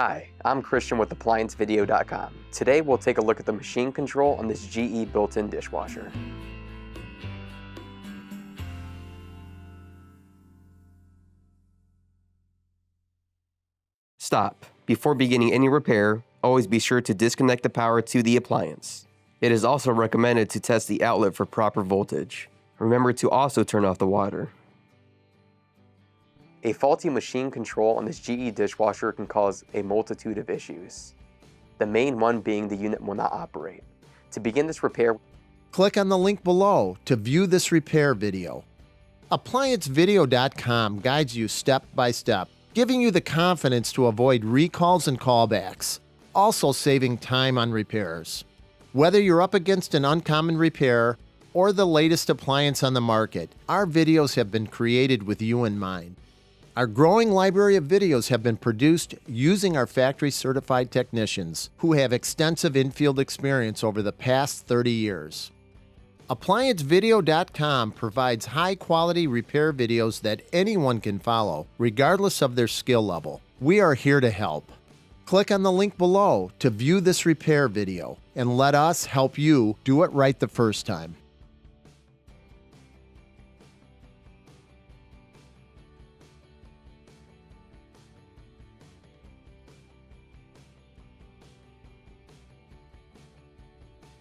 Hi, I'm Christian with ApplianceVideo.com. Today we'll take a look at the machine control on this GE built-in dishwasher. Stop. Before beginning any repair, always be sure to disconnect the power to the appliance. It is also recommended to test the outlet for proper voltage. Remember to also turn off the water. A faulty machine control on this GE dishwasher can cause a multitude of issues. The main one being the unit will not operate. To begin this repair, click on the link below to view this repair video. ApplianceVideo.com guides you step by step, giving you the confidence to avoid recalls and callbacks, also saving time on repairs. Whether you're up against an uncommon repair or the latest appliance on the market, our videos have been created with you in mind. Our growing library of videos have been produced using our factory-certified technicians who have extensive infield experience over the past 30 years. ApplianceVideo.com provides high-quality repair videos that anyone can follow, regardless of their skill level. We are here to help. Click on the link below to view this repair video and let us help you do it right the first time.